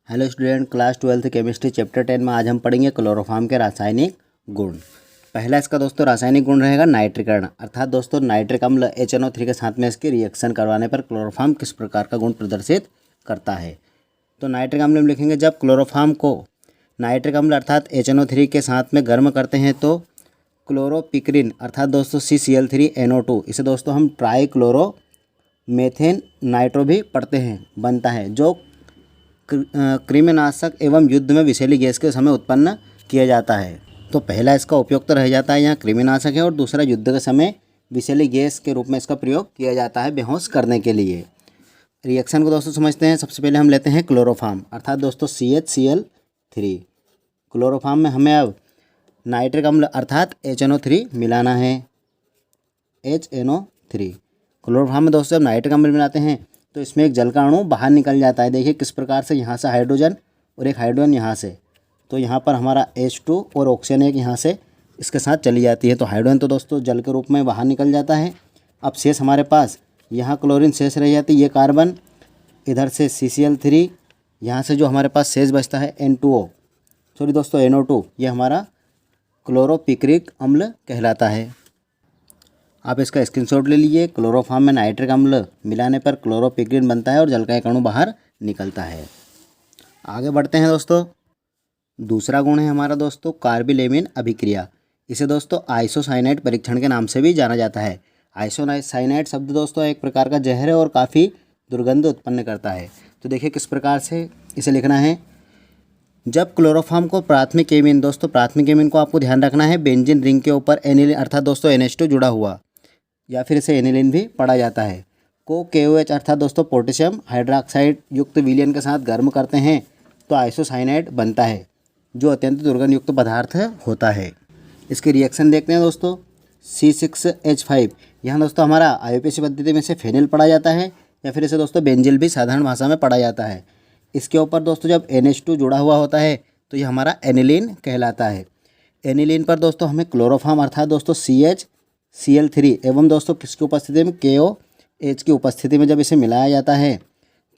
Hello student, class 12 chemistry chapter 10 में आज हम पढ़ेंगे क्लोरोफॉर्म के रासायनिक गुण। पहला इसका दोस्तों रासायनिक गुण रहेगा नाइट्रीकरण, अर्थात दोस्तों नाइट्रिक अम्ल HNO3 के साथ में इसके रिएक्शन करवाने पर क्लोरोफॉर्म किस प्रकार का गुण प्रदर्शित करता है। तो नाइट्रिक अम्ल में लिखेंगे जब क्लोरोफॉर्म को नाइट्रिक अम्ल अर्थात HNO3 के साथ में गर्म करते हैं तो क्लोरोपिक्रिन अर्थात दोस्तों CCl3NO2, इसे दोस्तों हम ट्राई क्लोरो मेथेन नाइट्रो भी पढ़ते हैं, बनता है, जो कृमिनाशक एवं युद्ध में विषैली गैस के समय उत्पन्न किया जाता है। तो पहला इसका उपयोग तो रह जाता है यहाँ कृमिनाशक है, और दूसरा युद्ध के समय विषैली गैस के रूप में इसका प्रयोग किया जाता है बेहोश करने के लिए। रिएक्शन को दोस्तों समझते हैं। सबसे पहले हम लेते हैं क्लोरोफॉर्म अर्थात दोस्तों CHCl3। क्लोरोफॉर्म में हमें अब नाइट्रिक अम्ल अर्थात HNO3 मिलाना है, HNO3। क्लोरोफॉर्म में दोस्तों जब नाइट्रिक अम्ल मिलाते हैं तो इसमें एक जल का अणु बाहर निकल जाता है। देखिए किस प्रकार से, यहाँ से हाइड्रोजन और एक हाइड्रोजन यहाँ से, तो यहाँ पर हमारा H2 और ऑक्सीजन एक यहाँ से इसके साथ चली जाती है। तो हाइड्रोजन तो दोस्तों जल के रूप में बाहर निकल जाता है। अब शेष हमारे पास यहाँ क्लोरीन शेष रह जाती है, ये कार्बन, इधर से CCl3, यहाँ से जो हमारे पास शेष बचता है NO2, ये हमारा क्लोरोपिक्रिक अम्ल कहलाता है। आप इसका स्क्रीनशॉट ले लीजिए। क्लोरोफॉर्म में नाइट्रिक अम्ल मिलाने पर क्लोरोपिक्रिन बनता है और जल का एक अणु बाहर निकलता है। आगे बढ़ते हैं दोस्तों। दूसरा गुण है हमारा दोस्तों कार्बिलेमिन अभिक्रिया। इसे दोस्तों आइसोसाइनाइड परीक्षण के नाम से भी जाना जाता है। आइसोसाइनाइड शब्द दोस्तों एक प्रकार का जहर है और काफ़ी दुर्गंध उत्पन्न करता है। तो देखिए किस प्रकार से इसे लिखना है। जब क्लोरोफॉर्म को प्राथमिक एमीन, दोस्तों प्राथमिक एमीन को आपको ध्यान रखना है, बेंजीन रिंग के ऊपर एनिलीन अर्थात दोस्तों NH2 जुड़ा हुआ, या फिर इसे एनिलीन भी पढ़ा जाता है, को KOH अर्थात दोस्तों पोटेशियम हाइड्रोक्साइड युक्त विलयन के साथ गर्म करते हैं तो आइसोसाइनाइड बनता है, जो अत्यंत दुर्गंध युक्त पदार्थ होता है। इसके रिएक्शन देखते हैं दोस्तों। C6H5, यहाँ दोस्तों हमारा IUPAC पद्धति में से फेनिल पढ़ा जाता है, या फिर इसे दोस्तों बेंजिल भी साधारण भाषा में पढ़ा जाता है। इसके ऊपर दोस्तों जब NH2 जुड़ा हुआ होता है तो ये हमारा एनिलीन कहलाता है। एनिलीन पर दोस्तों हमें क्लोरोफॉर्म अर्थात दोस्तों CHCl3 एवं दोस्तों किसकी उपस्थिति में KOH की उपस्थिति में जब इसे मिलाया जाता है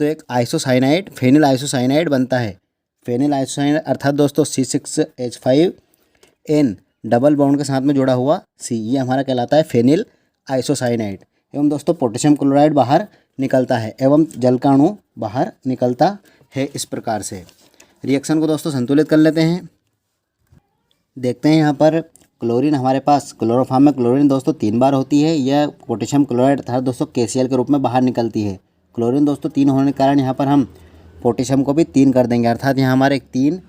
तो एक आइसोसाइनाइड फेनिल आइसोसाइनाइड बनता है। फेनिल आइसोसाइनाइड अर्थात दोस्तों C6H5N डबल बॉन्ड के साथ में जुड़ा हुआ C, ये हमारा कहलाता है फेनिल आइसोसाइनाइड। एवं दोस्तों पोटेशियम क्लोराइड बाहर निकलता है एवं जल का अणु बाहर निकलता है। इस प्रकार से रिएक्शन को दोस्तों संतुलित कर लेते हैं। देखते हैं यहाँ पर क्लोरीन हमारे पास क्लोरोफॉर्म में क्लोरीन दोस्तों 3 बार होती है। यह पोटेशियम क्लोराइड अर्थात दोस्तों KCl के रूप में बाहर निकलती है। क्लोरीन दोस्तों 3 होने के कारण यहाँ पर हम पोटेशियम को भी 3 कर देंगे, अर्थात यहाँ हमारे 3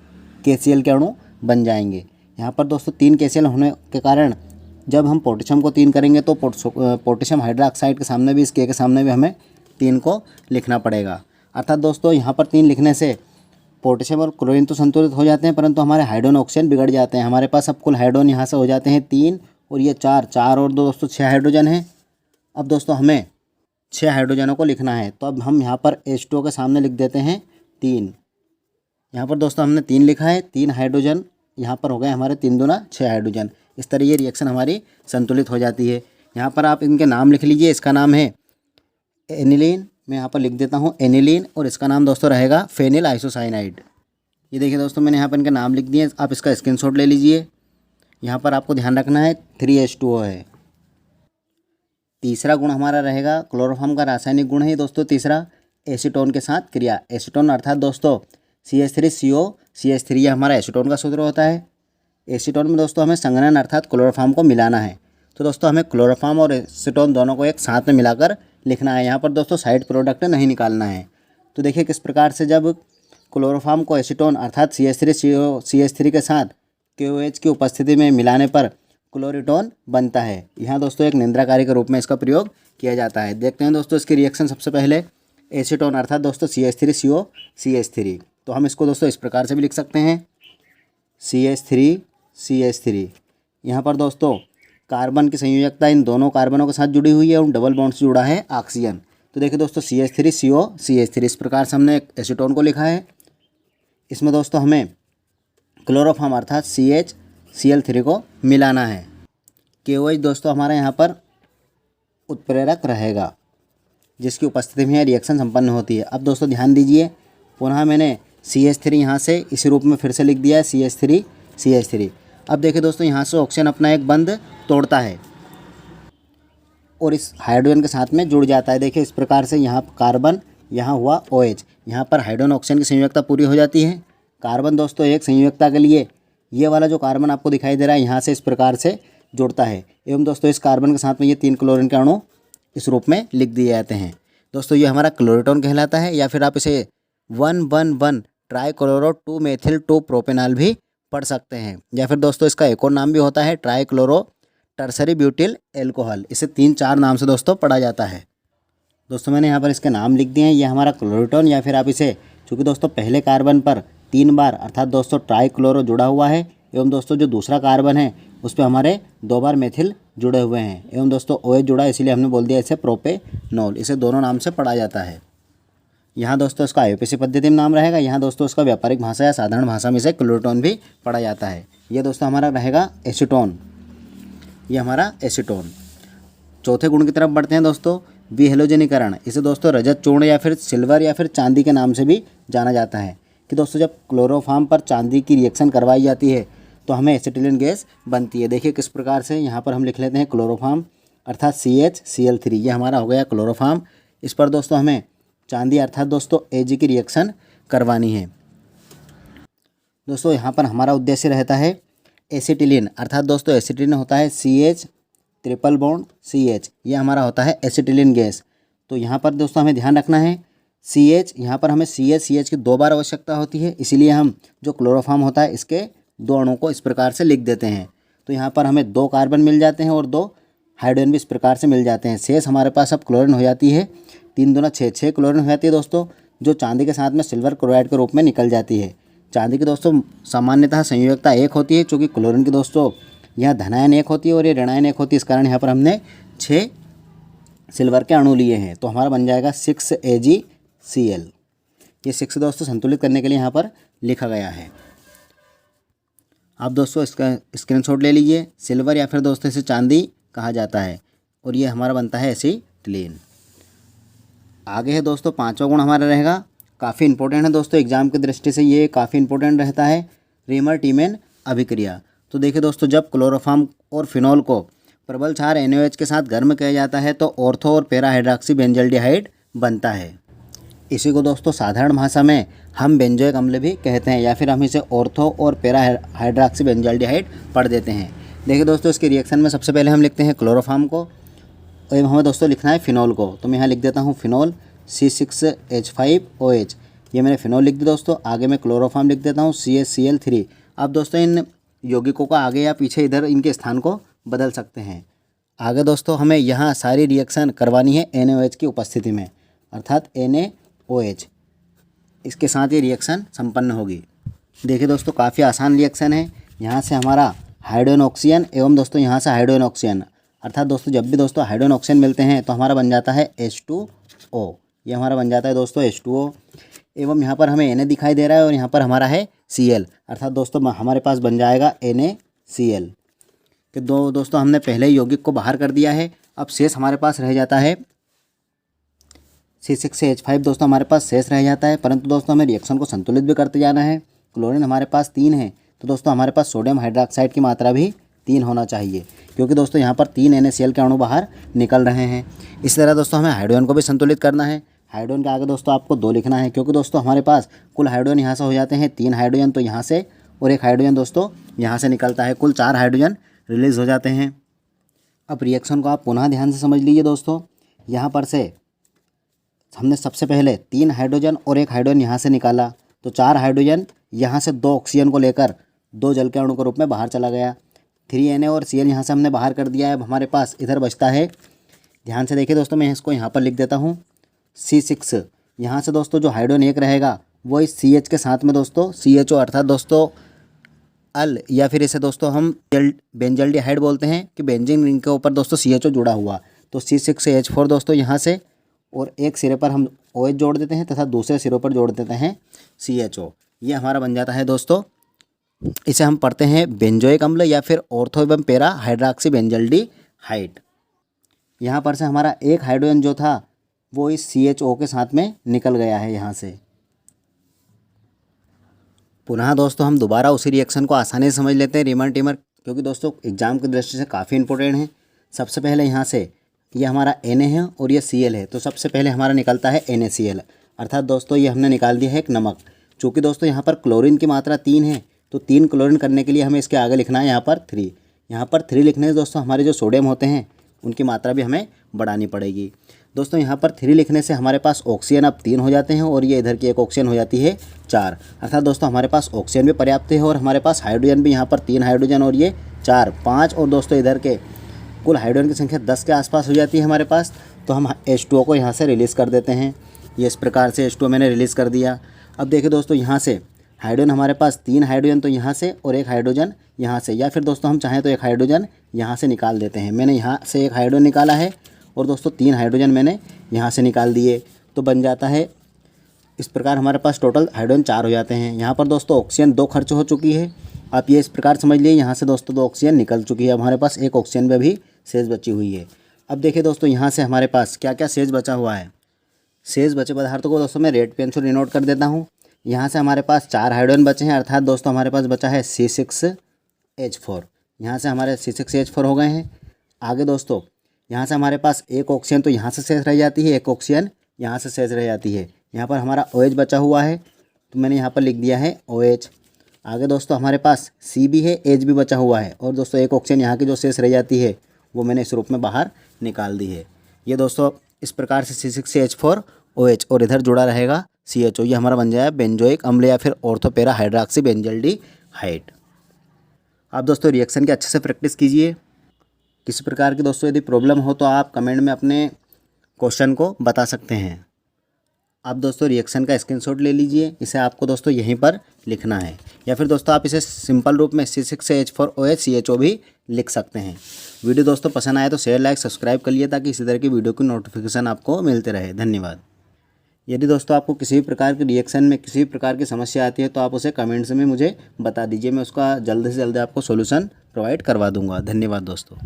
KCl के अणु बन जाएंगे। यहाँ पर दोस्तों 3 KCl होने के कारण जब हम पोटेशियम को 3 करेंगे तो पोटेशियम हाइड्रोक्साइड के सामने भी, इस K के सामने भी हमें 3 को लिखना पड़ेगा। अर्थात दोस्तों यहाँ पर 3 लिखने से पोटेशियम और क्लोरीन तो संतुलित हो जाते हैं, परंतु हमारे हाइड्रोजन ऑक्सीजन बिगड़ जाते हैं। हमारे पास अब कुल हाइड्रोजन यहाँ से हो जाते हैं 3 और ये 4 और 2 दोस्तों 6 हाइड्रोजन हैं। अब दोस्तों हमें 6 हाइड्रोजनों को लिखना है, तो अब हम यहाँ पर H2O के सामने लिख देते हैं 3। यहाँ पर दोस्तों हमने 3 लिखा है, 3 हाइड्रोजन यहाँ पर हो गए हमारे 3 दूना 6 हाइड्रोजन। इस तरह ये रिएक्शन हमारी संतुलित हो जाती है। यहाँ पर आप इनके नाम लिख लीजिए। इसका नाम है एनिलीन, मैं यहाँ पर लिख देता हूँ एनिलीन, और इसका नाम दोस्तों रहेगा फेनिल आइसोसाइनाइड। ये देखिए दोस्तों मैंने यहाँ पर इनके नाम लिख दिए, आप इसका स्क्रीनशॉट ले लीजिए। यहाँ पर आपको ध्यान रखना है 3H2O है। तीसरा गुण हमारा रहेगा क्लोरोफॉर्म का रासायनिक गुण है दोस्तों तीसरा, एसीटोन के साथ क्रिया। एसीटोन अर्थात दोस्तों CH3CO CH3, ये हमारा एसीटोन का सूत्र होता है। एसीटोन में दोस्तों हमें संघनन अर्थात क्लोरोफॉर्म को मिलाना है। तो दोस्तों हमें क्लोरोफॉर्म और एसीटोन दोनों को एक साथ में मिलाकर लिखना है। यहाँ पर दोस्तों साइड प्रोडक्ट नहीं निकालना है। तो देखिए किस प्रकार से जब क्लोरोफॉर्म को एसीटोन अर्थात CH3CH3 के साथ KOH की उपस्थिति में मिलाने पर क्लोरीटोन बनता है। यहाँ दोस्तों एक निंद्राकारी के रूप में इसका प्रयोग किया जाता है। देखते हैं दोस्तों इसकी रिएक्शन। सबसे पहले एसीटोन अर्थात दोस्तों CH3CO CH3, तो हम इसको दोस्तों इस प्रकार से भी लिख सकते हैं CH3CH3। यहाँ पर दोस्तों कार्बन की संयोजकता इन दोनों कार्बनों के साथ जुड़ी हुई है और डबल बॉन्ड से जुड़ा है ऑक्सीजन। तो देखिए दोस्तों CH3CO CH3, इस प्रकार से हमने एसीटोन को लिखा है। इसमें दोस्तों हमें क्लोरोफॉर्म अर्थात CHCl3 को मिलाना है। KOH दोस्तों हमारा यहाँ पर उत्प्रेरक रहेगा, जिसकी उपस्थिति में रिएक्शन संपन्न होती है। अब दोस्तों ध्यान दीजिए, पुनः मैंने CH3 यहाँ से इसी रूप में फिर से लिख दिया है CH3। अब देखिए दोस्तों, यहाँ से ऑक्सीजन अपना एक बंध तोड़ता है और इस हाइड्रोजन के साथ में जुड़ जाता है। देखिए इस प्रकार से यहाँ कार्बन, यहाँ हुआ OH, यहाँ पर हाइड्रोजन ऑक्सीजन की संयोजकता पूरी हो जाती है। कार्बन दोस्तों एक संयोजकता के लिए ये वाला जो कार्बन आपको दिखाई दे रहा है यहाँ से इस प्रकार से जुड़ता है एवं दोस्तों इस कार्बन के साथ में ये 3 क्लोरीन के अणु इस रूप में लिख दिए जाते हैं। दोस्तों ये हमारा क्लोरोटोन कहलाता है, या फिर आप इसे 111 ट्राईक्लोरो 2 मेथिल 2 प्रोपेनॉल भी पढ़ सकते हैं, या फिर दोस्तों इसका एक और नाम भी होता है ट्राईक्लोरो टर्सरी ब्यूटिल एल्कोहल। इसे 3-4 नाम से दोस्तों पढ़ा जाता है। दोस्तों मैंने यहाँ पर इसके नाम लिख दिए हैं, ये हमारा क्लोरोटोन, या फिर आप इसे, चूँकि दोस्तों पहले कार्बन पर 3 बार अर्थात दोस्तों ट्राईक्लोरो जुड़ा हुआ है एवं दोस्तों जो दूसरा कार्बन है उस पर हमारे 2 बार मेथिल जुड़े हुए हैं एवं दोस्तों OH जुड़ा है, इसीलिए हमने बोल दिया इसे प्रोपेनॉल। इसे दोनों नाम से पढ़ा जाता है। यहाँ दोस्तों इसका IUPAC पद्धति में नाम रहेगा, यहाँ दोस्तों इसका व्यापारिक भाषा या साधारण भाषा में इसे क्लोरोटोन भी पढ़ा जाता है। ये दोस्तों हमारा रहेगा एसीटोन, ये हमारा एसीटोन। चौथे गुण की तरफ बढ़ते हैं दोस्तों, विहेलोजनीकरण। इसे दोस्तों रजत चूर्ण या फिर सिल्वर या फिर चांदी के नाम से भी जाना जाता है कि दोस्तों जब क्लोरोफॉर्म पर चांदी की रिएक्शन करवाई जाती है तो हमें एसिटिलीन गैस बनती है। देखिए किस प्रकार से, यहाँ पर हम लिख लेते हैं क्लोरोफॉर्म अर्थात CHCl3, ये हमारा हो गया क्लोरोफॉर्म। इस पर दोस्तों हमें चांदी अर्थात दोस्तों Ag की रिएक्शन करवानी है। दोस्तों यहाँ पर हमारा उद्देश्य रहता है एसिटिलीन अर्थात दोस्तों एसिटिलीन होता है CH ट्रिपल बॉन्ड CH, ये हमारा होता है एसिटिलीन गैस। तो यहाँ पर दोस्तों हमें ध्यान रखना है CH, यहाँ पर हमें CH की 2 बार आवश्यकता होती है, इसीलिए हम जो क्लोरोफॉर्म होता है इसके 2 अणुओं को इस प्रकार से लिख देते हैं। तो यहाँ पर हमें 2 कार्बन मिल जाते हैं और 2 हाइड्रोजन भी इस प्रकार से मिल जाते हैं। शेष हमारे पास अब क्लोरीन हो जाती है, 3 दूना 6 क्लोरीन हो जाती है दोस्तों, जो चांदी के साथ में सिल्वर क्लोराइड के रूप में निकल जाती है। चांदी की दोस्तों सामान्यतः संयोजकता 1 होती है, चूँकि क्लोरीन की दोस्तों यहाँ धनायन 1 होती है और ये ऋणायन 1 होती है, इस कारण यहाँ पर हमने 6 सिल्वर के अणु लिए हैं। तो हमारा बन जाएगा 6AgCl। ये 6 दोस्तों संतुलित करने के लिए यहाँ पर लिखा गया है। आप दोस्तों इसका स्क्रीनशॉट ले लीजिए। सिल्वर या फिर दोस्तों इसे चांदी कहा जाता है और ये हमारा बनता है एसिटिलीन। आगे है दोस्तों 5वां गुण हमारा रहेगा, काफ़ी इंपॉर्टेंट है दोस्तों एग्जाम की दृष्टि से, ये काफ़ी इंपॉर्टेंट रहता है, रीमर टीमेन अभिक्रिया। तो देखिए दोस्तों जब क्लोरोफॉर्म और फिनॉल को प्रबल क्षार NaOH के साथ गर्म किया जाता है तो ऑर्थो और पैरा हाइड्रॉक्सी बेंजल्डिहाइड बनता है। इसी को दोस्तों साधारण भाषा में हम बेंजोइक अम्ल भी कहते हैं, या फिर हम इसे ऑर्थो और पैरा हाइड्रॉक्सी बेंजल्डिहाइड पढ़ देते हैं। देखिए दोस्तों इसके रिएक्शन में सबसे पहले हम लिखते हैं क्लोरोफॉर्म को और हमें दोस्तों लिखना है फिनॉल को। तो मैं यहाँ लिख देता हूँ फिनॉल C6H5OH, ये मैंने फिनॉल लिख दिया दोस्तों। आगे मैं क्लोरोफॉर्म लिख देता हूँ CHCl3। अब दोस्तों इन यौगिकों का आगे या पीछे इधर इनके स्थान को बदल सकते हैं। आगे दोस्तों हमें यहाँ सारी रिएक्शन करवानी है NaOH की उपस्थिति में अर्थात NaOH, इसके साथ ये रिएक्शन संपन्न होगी। देखिए दोस्तों काफ़ी आसान रिएक्शन है। यहाँ से हमारा हाइड्रोजन ऑक्सीजन एवं दोस्तों यहाँ से हाइड्रोजन ऑक्सीजन अर्थात दोस्तों जब भी दोस्तों हाइड्रोजन ऑक्सीजन मिलते हैं तो हमारा बन जाता है H2O, ये हमारा बन जाता है दोस्तों H2O। एवं यहाँ पर हमें Na दिखाई दे रहा है और यहाँ पर हमारा है Cl अर्थात दोस्तों हमारे पास बन जाएगा NaCl। कि दोस्तों हमने पहले ही यौगिक को बाहर कर दिया है। अब शेष हमारे पास रह जाता है C6H5 दोस्तों हमारे पास शेष रह जाता है, परंतु दोस्तों हमें रिएक्शन को संतुलित भी करते जाना है। क्लोरीन हमारे पास 3 है तो दोस्तों हमारे पास सोडियम हाइड्रोक्साइड की मात्रा भी 3 होना चाहिए, क्योंकि दोस्तों यहाँ पर 3 NaCl के अणु बाहर निकल रहे हैं। इसी तरह दोस्तों हमें हाइड्रोजन को भी संतुलित करना है। हाइड्रोजन के आगे दोस्तों आपको 2 लिखना है, क्योंकि दोस्तों हमारे पास कुल हाइड्रोजन यहाँ से हो जाते हैं 3 हाइड्रोजन तो यहाँ से और 1 हाइड्रोजन दोस्तों यहाँ से निकलता है, कुल 4 हाइड्रोजन रिलीज़ हो जाते हैं। अब रिएक्शन को आप पुनः ध्यान से समझ लीजिए दोस्तों। यहाँ पर से हमने सबसे पहले 3 हाइड्रोजन और 1 हाइड्रोजन यहाँ से निकाला तो 4 हाइड्रोजन यहाँ से 2 ऑक्सीजन को लेकर 2 जल के अणु के रूप में बाहर चला गया। 3Na और Cl यहाँ से हमने बाहर कर दिया है। अब हमारे पास इधर बचता है, ध्यान से देखिए दोस्तों मैं इसको यहाँ पर लिख देता हूँ C6। यहाँ से दोस्तों जो हाइड्रोजन 1 रहेगा वो इस CH के साथ में दोस्तों CHO अर्थात दोस्तों अल या फिर इसे दोस्तों हम बेंजल्डिहाइड बोलते हैं कि बेंजीन रिंग के ऊपर दोस्तों CHO जुड़ा हुआ। तो C6H4 दोस्तों यहाँ से और एक सिरे पर हम OH जोड़ देते हैं तथा दूसरे सिरों पर जोड़ देते हैं CHO। ये हमारा बन जाता है दोस्तों, इसे हम पढ़ते हैं बेंजोइक अम्ल या फिर ऑर्थो एवं पैरा हाइड्रॉक्सी बेंजल्डिहाइड। यहाँ पर से हमारा 1 हाइड्रोजन जो था वो इस CHO के साथ में निकल गया है यहाँ से। पुनः दोस्तों हम दोबारा उसी रिएक्शन को आसानी से समझ लेते हैं रीमर टीमर, क्योंकि दोस्तों एग्जाम की दृष्टि से काफ़ी इंपॉर्टेंट है। सबसे पहले यहाँ से ये हमारा Na है और ये Cl है, तो सबसे पहले हमारा निकलता है NaCl, अर्थात दोस्तों ये हमने निकाल दिया है एक नमक। चूँकि दोस्तों यहाँ पर क्लोरीन की मात्रा 3 है, तो 3 क्लोरीन करने के लिए हमें इसके आगे लिखना है यहाँ पर 3। यहाँ पर 3 लिखने से दोस्तों हमारे जो सोडियम होते हैं उनकी मात्रा भी हमें बढ़ानी पड़ेगी। दोस्तों यहाँ पर 3 लिखने से हमारे पास ऑक्सीजन अब 3 हो जाते हैं और ये इधर की एक ऑक्सीजन हो जाती है 4, अर्थात दोस्तों हमारे पास ऑक्सीजन भी पर्याप्त है और हमारे पास हाइड्रोजन भी यहाँ पर 3 हाइड्रोजन और ये 4 5, और दोस्तों इधर के कुल हाइड्रोजन की संख्या 10 के आसपास हो जाती है हमारे पास। तो हम H2O को यहाँ से रिलीज़ कर देते हैं। ये इस प्रकार से H2O मैंने रिलीज़ कर दिया। अब देखिए दोस्तों यहाँ से हाइड्रोजन हमारे पास 3 हाइड्रोजन तो यहाँ से और 1 हाइड्रोजन यहाँ से, या फिर दोस्तों हम चाहें तो 1 हाइड्रोजन यहाँ से निकाल देते हैं। मैंने यहाँ से 1 हाइड्रोजन निकाला है और दोस्तों 3 हाइड्रोजन मैंने यहाँ से निकाल दिए, तो बन जाता है इस प्रकार हमारे पास टोटल हाइड्रोजन 4 हो जाते हैं। यहाँ पर दोस्तों ऑक्सीजन 2 खर्च हो चुकी है। आप ये इस प्रकार समझ लिए यहाँ से दोस्तों 2 ऑक्सीजन निकल चुकी है, अब हमारे पास 1 ऑक्सीजन में भी शेष बची हुई है। अब देखिए दोस्तों यहाँ से हमारे पास क्या क्या शेष बचा हुआ है। शेष बचे पदार्थों को दोस्तों मैं रेड पेन से डिनोट कर देता हूँ। यहाँ से हमारे पास 4 हाइड्रोजन बचे हैं, अर्थात दोस्तों हमारे पास बचा है C6H4। यहाँ से हमारे C6H4 हो गए हैं। आगे दोस्तों यहाँ से हमारे पास 1 ऑक्सीजन तो यहाँ से शेष रह जाती है, 1 ऑक्सीजन यहाँ से शेष रह जाती है। यहाँ पर हमारा OH बचा हुआ है, तो मैंने यहाँ पर लिख दिया है OH। आगे दोस्तों हमारे पास C भी है, H भी बचा हुआ है, और दोस्तों 1 ऑक्सीजन यहाँ की जो शेष रह जाती है वो मैंने इस रूप में बाहर निकाल दी है। ये दोस्तों इस प्रकार से C6H4OH और इधर जुड़ा रहेगा CHO। ये हमारा बन जाएगा बेंजोइक अम्ल या फिर ऑर्थोपेरा हाइड्रॉक्सी बेंजल्डिहाइड। आप दोस्तों रिएक्शन की अच्छे से प्रैक्टिस कीजिए। किसी प्रकार की दोस्तों यदि प्रॉब्लम हो तो आप कमेंट में अपने क्वेश्चन को बता सकते हैं। आप दोस्तों रिएक्शन का स्क्रीनशॉट ले लीजिए, इसे आपको दोस्तों यहीं पर लिखना है, या फिर दोस्तों आप इसे सिंपल रूप में C6H4OH CHO भी लिख सकते हैं। वीडियो दोस्तों पसंद आए तो शेयर लाइक सब्सक्राइब कर लिए ताकि इसी तरह की वीडियो की नोटिफिकेशन आपको मिलते रहे। धन्यवाद। यदि दोस्तों आपको किसी भी प्रकार के रिएक्शन में किसी भी प्रकार की समस्या आती है तो आप उसे कमेंट्स में मुझे बता दीजिए, मैं उसका जल्द से जल्द आपको सॉल्यूशन प्रोवाइड करवा दूंगा। धन्यवाद दोस्तों।